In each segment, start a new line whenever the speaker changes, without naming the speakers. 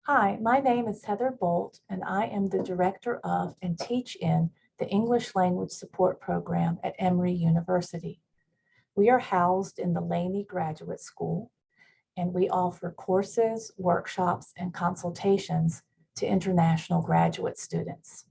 Hi, my name is Heather Boldt, and I am the director of and teach in the English Language Support Program at Emory University. We are housed in the Laney Graduate School, and we offer courses, workshops, and consultations to international graduate students.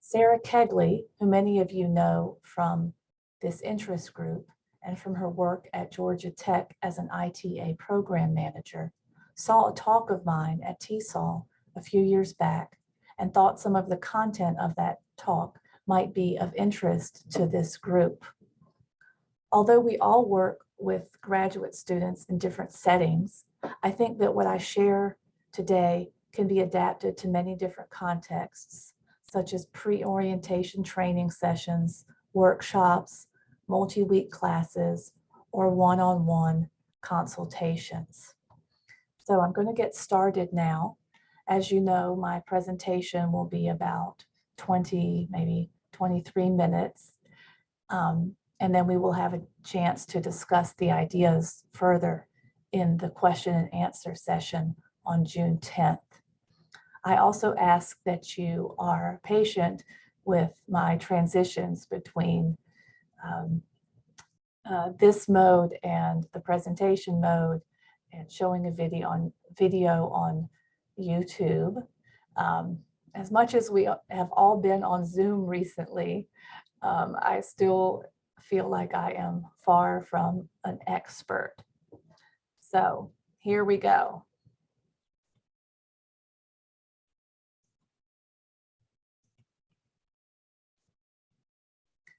Sarah Kegley, who many of you know from this interest group and from her work at Georgia Tech as an ITA program manager, saw a talk of mine at TESOL a few years back and thought some of the content of that talk might be of interest to this group. Although we all work with graduate students in different settings, I think that what I share today can be adapted to many different contexts, such as pre-orientation training sessions, workshops, multi-week classes, or one-on-one consultations. So I'm going to get started now. As you know, my presentation will be about 20, maybe 23 minutes. And then we will have a chance to discuss the ideas further in the question and answer session on June 10th. I also ask that you are patient with my transitions between this mode and the presentation mode and showing a video on YouTube. As much as we have all been on Zoom recently, I still feel like I am far from an expert. So here we go.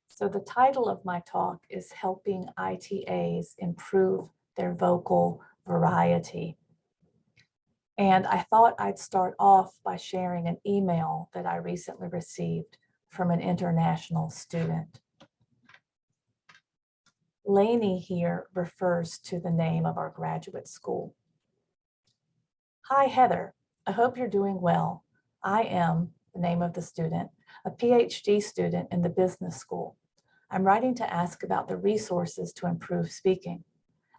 So the title of my talk is Helping ITAs Improve Their Vocal Variety. And I thought I'd start off by sharing an email that I recently received from an international student. Laney here refers to the name of our graduate school. Hi, Heather. I hope you're doing well. I am, the name of the student, a PhD student in the business school. I'm writing to ask about the resources to improve speaking.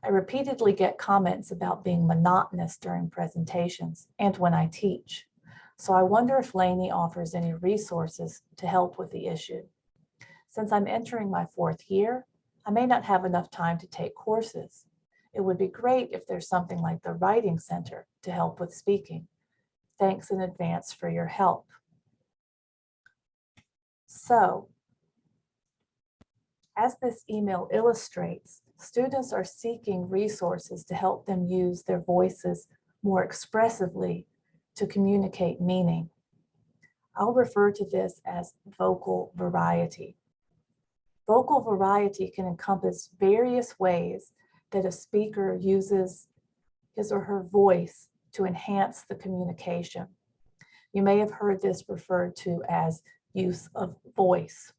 I repeatedly get comments about being monotonous during presentations and when I teach. So I wonder if Laney offers any resources to help with the issue. Since I'm entering my 4th year, I may not have enough time to take courses. It would be great if there's something like the Writing Center to help with speaking. Thanks in advance for your help. So, as this email illustrates, students are seeking resources to help them use their voices more expressively to communicate meaning. I'll refer to this as vocal variety. Vocal variety can encompass various ways that a speaker uses his or her voice to enhance the communication. You may have heard this referred to as use of voice.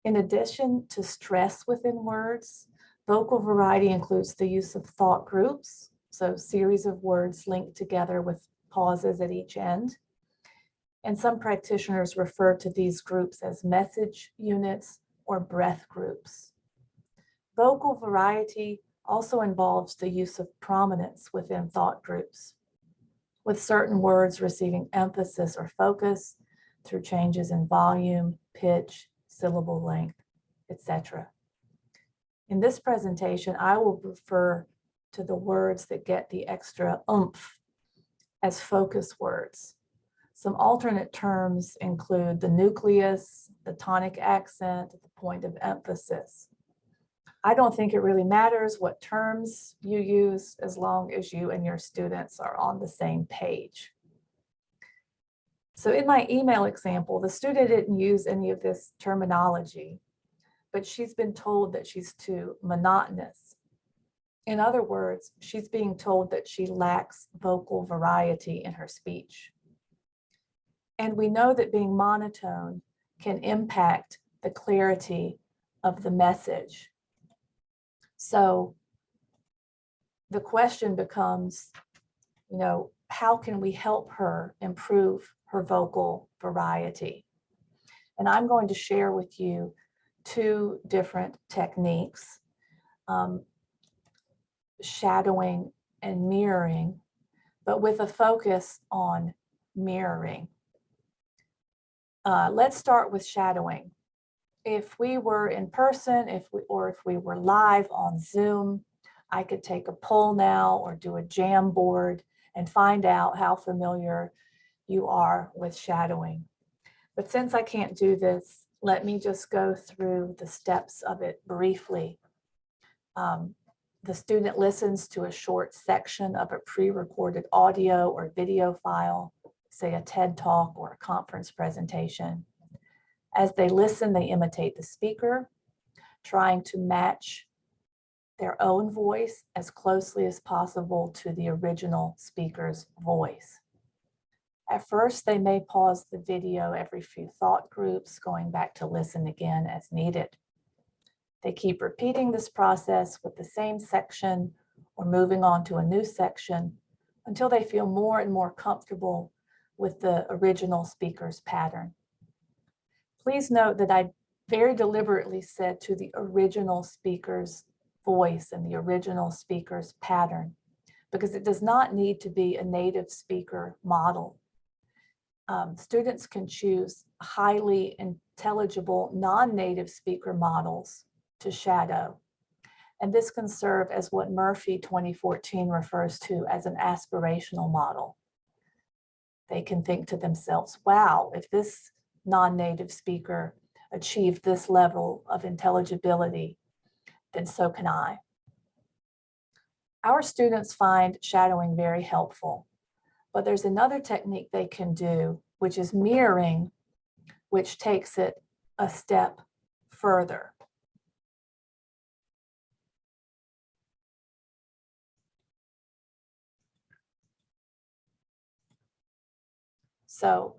In addition to stress within words, vocal variety includes the use of thought groups, so series of words linked together with pauses at each end. And some practitioners refer to these groups as message units or breath groups. Vocal variety also involves the use of prominence within thought groups, with certain words receiving emphasis or focus through changes in volume, pitch, syllable length, etc. In this presentation, I will refer to the words that get the extra oomph as focus words. Some alternate terms include the nucleus, the tonic accent, the point of emphasis. I don't think it really matters what terms you use as long as you and your students are on the same page. So in my email example, the student didn't use any of this terminology, but she's been told that she's too monotonous. In other words, she's being told that she lacks vocal variety in her speech. And we know that being monotone can impact the clarity of the message. So the question becomes, how can we help her improve her vocal variety? And I'm going to share with you 2 different techniques, shadowing and mirroring, but with a focus on mirroring. Let's start with shadowing. If we were in person, if we were live on Zoom, I could take a poll now or do a Jamboard and find out how familiar you are with shadowing. But since I can't do this, let me just go through the steps of it briefly. The student listens to a short section of a pre-recorded audio or video file, say a TED Talk or a conference presentation. As they listen, they imitate the speaker, trying to match their own voice as closely as possible to the original speaker's voice. At first, they may pause the video every few thought groups, going back to listen again as needed. They keep repeating this process with the same section or moving on to a new section until they feel more and more comfortable with the original speaker's pattern. Please note that I very deliberately said to the original speaker's voice and the original speaker's pattern, because it does not need to be a native speaker model. Students can choose highly intelligible non-native speaker models to shadow. And this can serve as what Murphy 2014 refers to as an aspirational model. They can think to themselves, wow, if this non-native speaker achieved this level of intelligibility, then so can I. Our students find shadowing very helpful, but there's another technique they can do, which is mirroring, which takes it a step further. So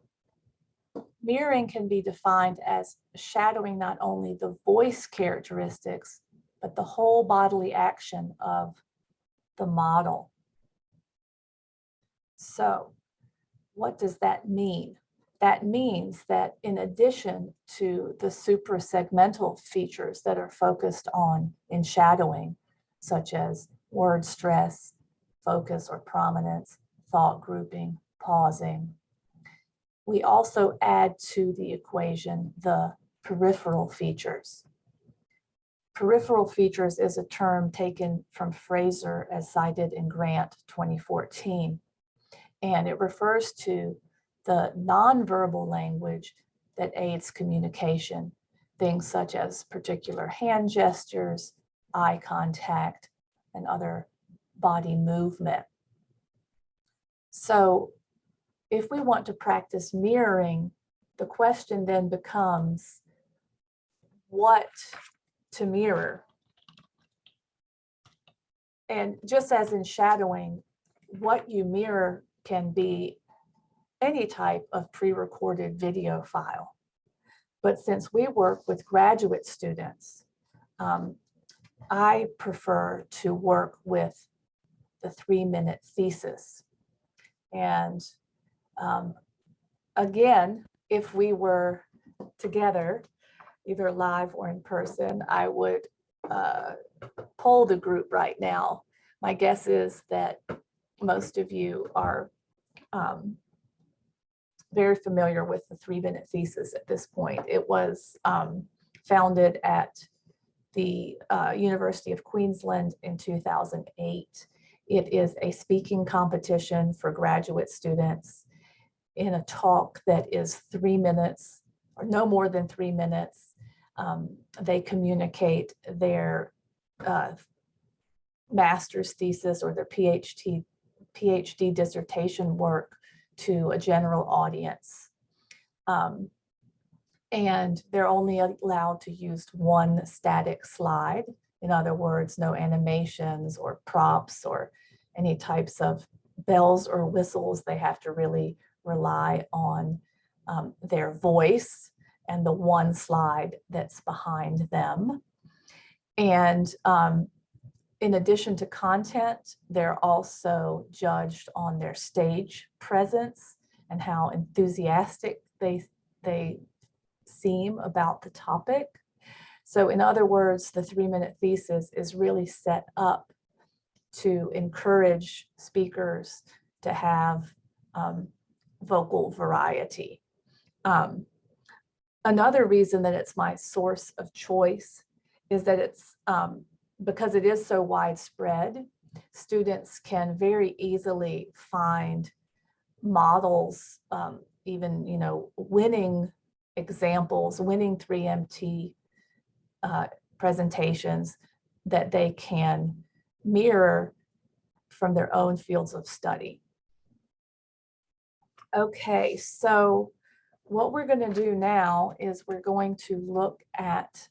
mirroring can be defined as shadowing not only the voice characteristics, but the whole bodily action of the model. So what does that mean? That means that in addition to the suprasegmental features that are focused on in shadowing, such as word stress, focus or prominence, thought grouping, pausing, we also add to the equation the peripheral features. Peripheral features is a term taken from Fraser as cited in Grant 2014, and it refers to the nonverbal language that aids communication, things such as particular hand gestures, eye contact, and other body movement. So if we want to practice mirroring, the question then becomes what to mirror. And just as in shadowing, what you mirror can be any type of pre-recorded video file. But since we work with graduate students, I prefer to work with the 3-minute thesis. And again, if we were together, either live or in person, I would poll the group right now. My guess is that most of you are very familiar with the 3-minute thesis at this point. It was founded at the University of Queensland in 2008. It is a speaking competition for graduate students in a talk that is 3 minutes or no more than 3 minutes. They communicate their master's thesis or their PhD dissertation work to a general audience. And they're only allowed to use one static slide. In other words, no animations or props or any types of bells or whistles. They have to really rely on their voice and the one slide that's behind them. And in addition to content, they're also judged on their stage presence and how enthusiastic they seem about the topic. So in other words, the 3-minute thesis is really set up to encourage speakers to have vocal variety. Another reason that it's my source of choice is that it's because it is so widespread, students can very easily find models, even, you know, winning examples, winning 3MT presentations that they can mirror from their own fields of study. Okay, so what we're going to do now is we're going to look at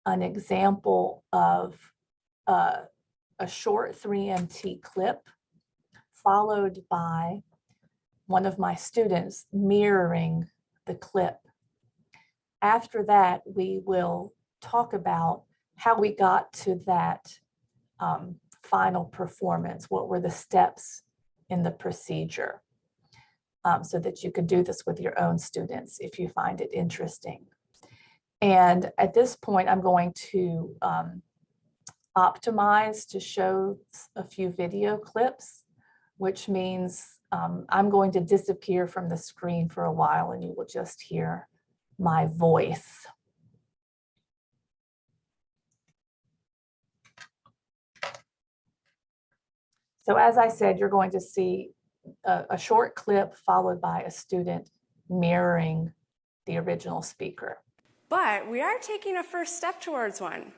an example of a short 3MT clip followed by one of my students mirroring the clip. After that, we will talk about how we got to that final performance. What were the steps in the procedure, so that you can do this with your own students if you find it interesting. And at this point, I'm going to optimize to show a few video clips, which means I'm going to disappear from the screen for a while and you will just hear my voice. So as I said, you're going to see a short clip followed by a student mirroring the original speaker.
But we are taking a first step towards one.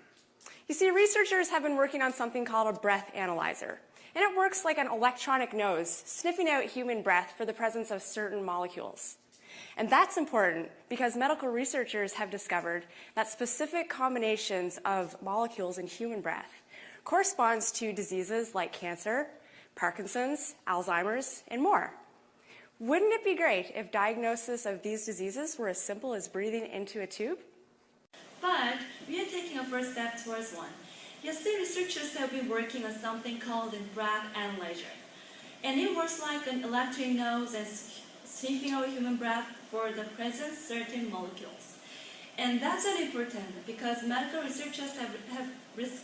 You see, researchers have been working on something called a breath analyzer. And it works like an electronic nose, sniffing out human breath for the presence of certain molecules. And that's important because medical researchers have discovered that specific combinations of molecules in human breath corresponds to diseases like cancer, Parkinson's, Alzheimer's, and more. Wouldn't it be great if diagnosis of these diseases were as simple as breathing into a tube?
But we are taking a first step towards one. You see, researchers have been working on something called a breath analyzer. And it works like an electric nose and sniffing out human breath for the present certain molecules. And that's very important because medical researchers have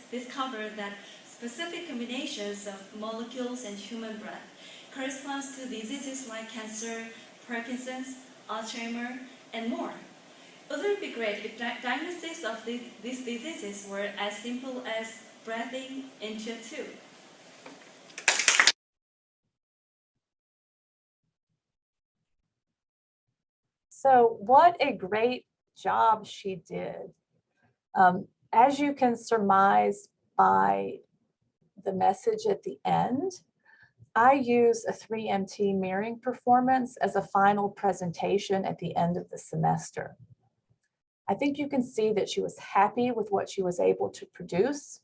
discovered that specific combinations of molecules and human breath corresponds to diseases like cancer, Parkinson's, Alzheimer's, and more. Wouldn't it be great if diagnosis of these diseases were as simple as breathing into a tube?
So what a great job she did. As you can surmise by the message at the end, I use a 3MT mirroring performance as a final presentation at the end of the semester. I think you can see that she was happy with what she was able to produce.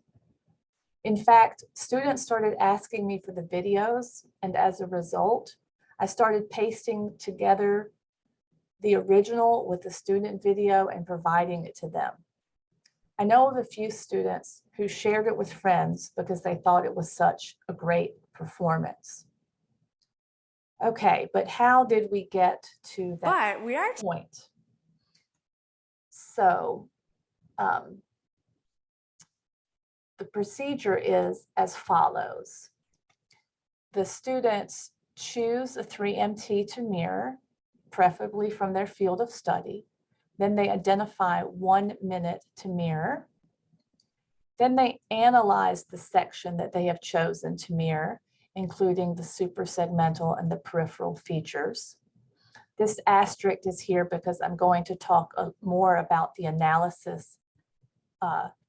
In fact, students started asking me for the videos, and as a result, I started pasting together the original with the student video and providing it to them. I know of a few students who shared it with friends because they thought it was such a great performance. Okay, but how did we get to that point? So the procedure is as follows. The students choose a 3MT to mirror, preferably from their field of study. Then they identify 1 minute to mirror. Then they analyze the section that they have chosen to mirror, including the suprasegmental and the peripheral features. This asterisk is here because I'm going to talk more about the analysis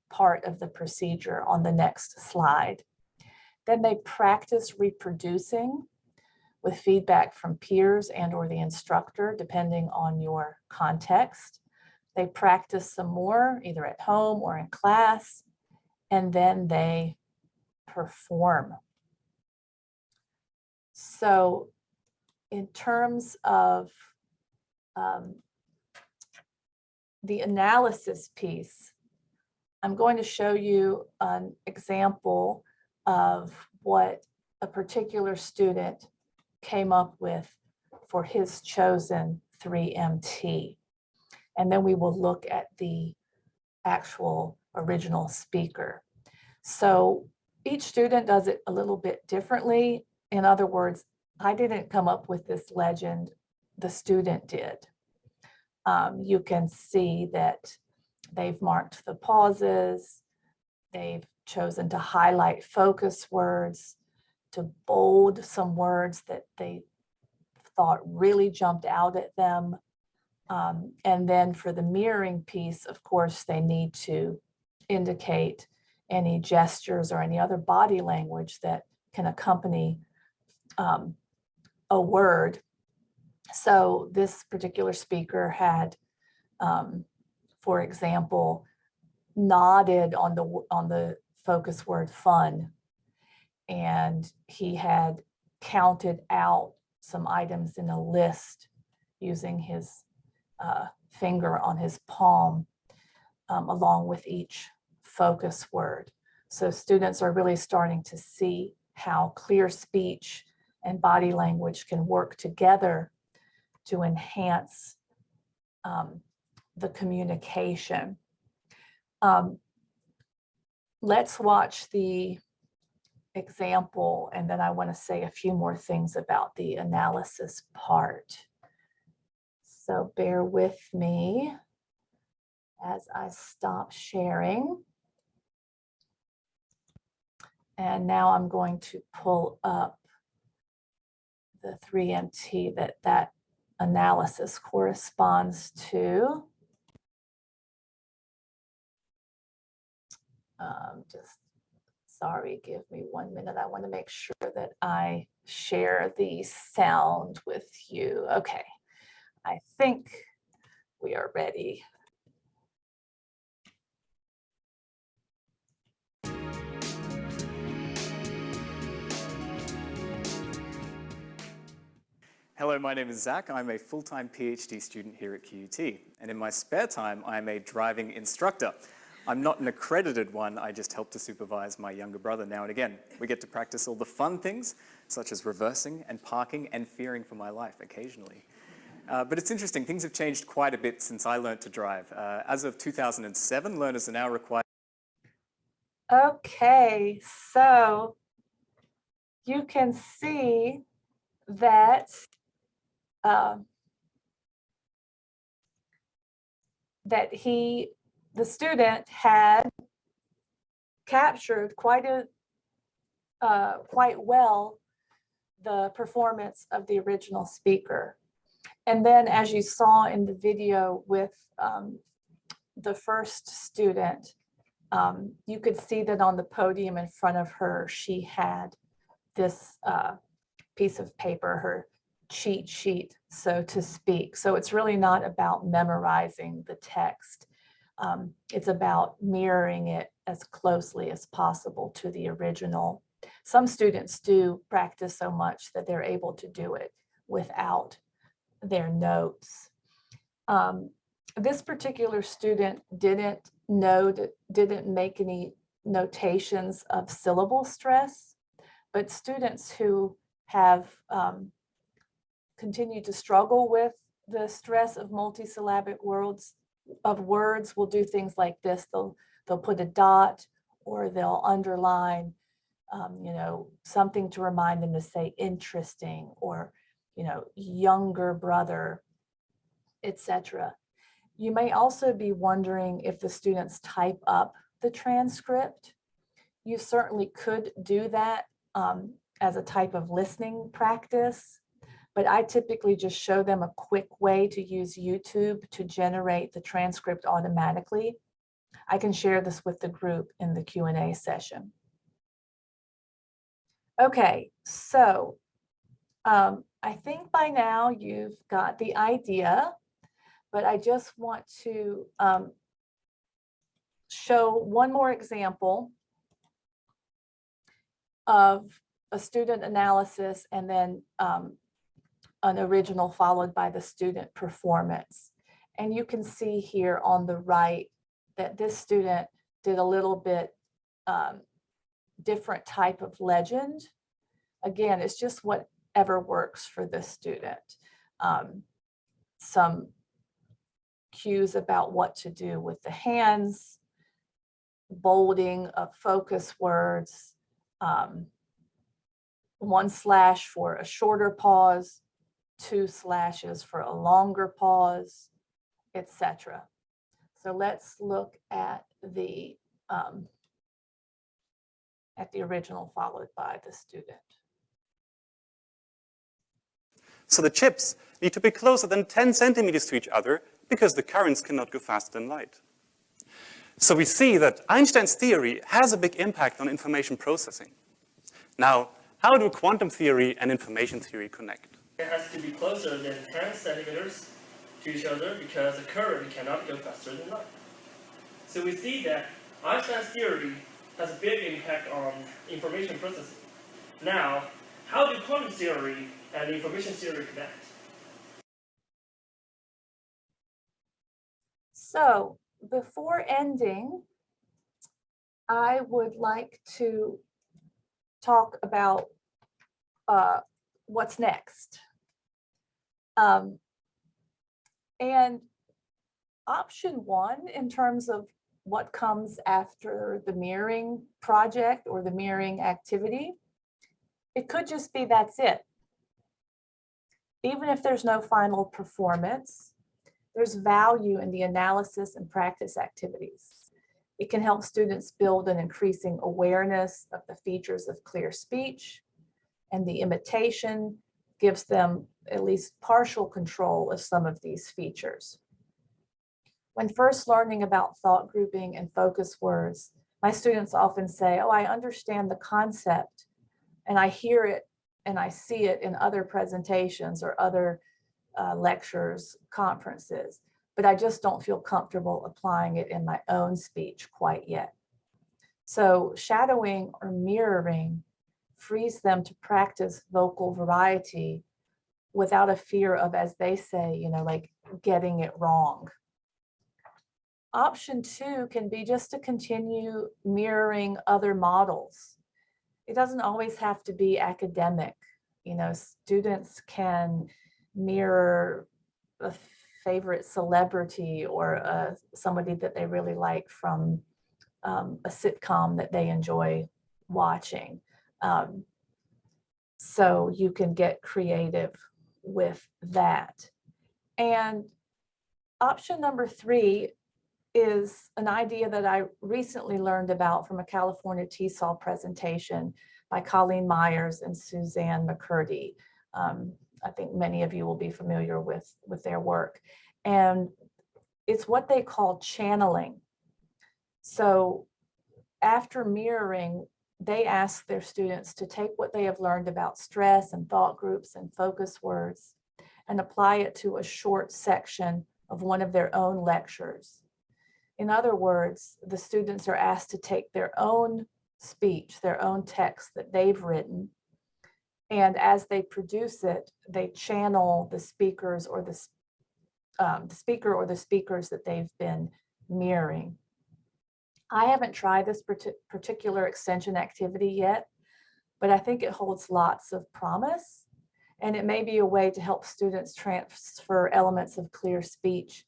part of the procedure on the next slide. Then they practice reproducing with feedback from peers and or the instructor, depending on your context. They practice some more, either at home or in class, and then they perform. So in terms of the analysis piece, I'm going to show you an example of what a particular student came up with for his chosen 3MT. And then we will look at the actual original speaker. So each student does it a little bit differently. in other words, I didn't come up with this legend, the student did. You can see that they've marked the pauses, they've chosen to highlight focus words, to bold some words that they thought really jumped out at them. And then for the mirroring piece, of course, they need to indicate any gestures or any other body language that can accompany a word. So this particular speaker had, for example, nodded on the focus word fun, and he had counted out some items in a list using his finger on his palm along with each focus word. So students are really starting to see how clear speech and body language can work together to enhance the communication. Let's watch the example, and then I want to say a few more things about the analysis part. So bear with me as I stop sharing. And now I'm going to pull up the 3MT that analysis corresponds to. Sorry, give me 1 minute. I want to make sure that I share the sound with you. Okay, I think we are ready.
Hello, my name is Zach. I'm a full-time PhD student here at QUT, and in my spare time, I'm a driving instructor. I'm not an accredited one, I just help to supervise my younger brother now and again. We get to practice all the fun things, such as reversing and parking and fearing for my life occasionally. But it's interesting, things have changed quite a bit since I learned to drive. As of 2007, learners are now required.
Okay, so you can see that the student had captured quite well the performance of the original speaker. And then, as you saw in the video with the first student, you could see that on the podium in front of her, she had this piece of paper, her cheat sheet, so to speak. So it's really not about memorizing the text. It's about mirroring it as closely as possible to the original. Some students do practice so much that they're able to do it without their notes. This particular student didn't make any notations of syllable stress, but students who have continued to struggle with the stress of multisyllabic words will do things like this. They'll put a dot, or they'll underline something to remind them to say interesting, or younger brother, etc. You may also be wondering if the students type up the transcript. You certainly could do that as a type of listening practice, but I typically just show them a quick way to use YouTube to generate the transcript automatically. I can share this with the group in the Q&A session. Okay, so I think by now you've got the idea, but I just want to show one more example of a student analysis and then an original followed by the student performance. And you can see here on the right that this student did a little bit different type of legend. Again, it's just whatever works for this student. Some cues about what to do with the hands, bolding of focus words, 1 for a shorter pause, 2 slashes for a longer pause, etc. So let's look at the original followed by the student.
So the chips need to be closer than 10 centimeters to each other because the currents cannot go faster than light. So we see that Einstein's theory has a big impact on information processing. Now, how do quantum theory and information theory connect?
It has to be closer than 10 centimeters to each other because the current cannot go faster than light. So we see that Einstein's theory has a big impact on information processing. Now, how do quantum theory and information theory connect?
So before ending, I would like to talk about what's next. And option 1, in terms of what comes after the mirroring project or the mirroring activity, it could just be that's it. Even if there's no final performance, there's value in the analysis and practice activities. It can help students build an increasing awareness of the features of clear speech, and the imitation gives them at least partial control of some of these features. When first learning about thought grouping and focus words, my students often say, oh, I understand the concept, and I hear it and I see it in other presentations or other lectures, conferences, but I just don't feel comfortable applying it in my own speech quite yet. So shadowing or mirroring frees them to practice vocal variety without a fear of, as they say, like getting it wrong. Option 2 can be just to continue mirroring other models. It doesn't always have to be academic. Students can mirror a favorite celebrity or somebody that they really like from a sitcom that they enjoy watching. So you can get creative with that. And option number 3 is an idea that I recently learned about from a California TESOL presentation by Colleen Myers and Suzanne McCurdy. I think many of you will be familiar with their work. And it's what they call channeling. So after mirroring, they ask their students to take what they have learned about stress and thought groups and focus words and apply it to a short section of one of their own lectures. In other words, the students are asked to take their own speech, their own text that they've written, and as they produce it, they channel the speakers or the speaker or the speakers that they've been mirroring. I haven't tried this particular extension activity yet, but I think it holds lots of promise, and it may be a way to help students transfer elements of clear speech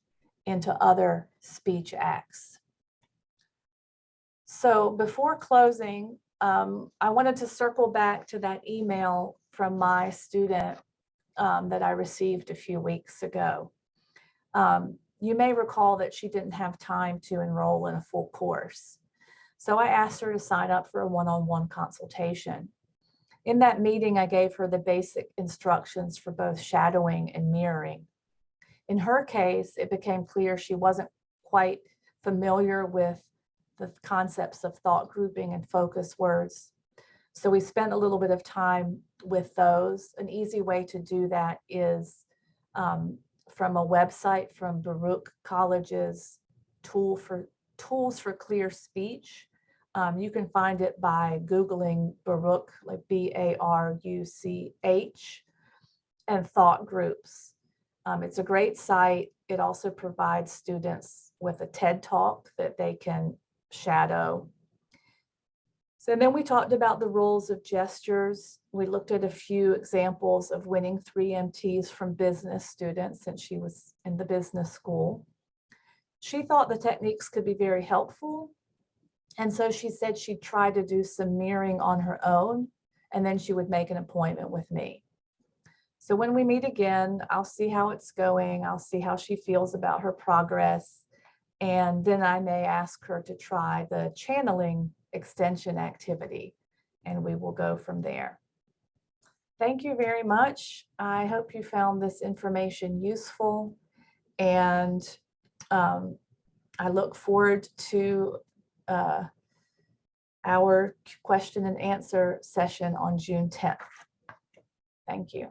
into other speech acts. So before closing, I wanted to circle back to that email from my student that I received a few weeks ago. You may recall that she didn't have time to enroll in a full course. So I asked her to sign up for a one-on-one consultation. In that meeting, I gave her the basic instructions for both shadowing and mirroring. In her case, it became clear she wasn't quite familiar with the concepts of thought grouping and focus words. So we spent a little bit of time with those. An easy way to do that is from a website from Baruch College's Tools for Clear Speech. You can find it by Googling Baruch, like B-A-R-U-C-H, and thought groups. It's a great site. It also provides students with a TED Talk that they can shadow. So then we talked about the rules of gestures. We looked at a few examples of winning 3 MTs from business students since she was in the business school. She thought the techniques could be very helpful. And so she said she'd try to do some mirroring on her own and then she would make an appointment with me. So when we meet again, I'll see how it's going. I'll see how she feels about her progress. And then I may ask her to try the channeling extension activity, and we will go from there. Thank you very much. I hope you found this information useful, and I look forward to our question and answer session on June 10th. Thank you.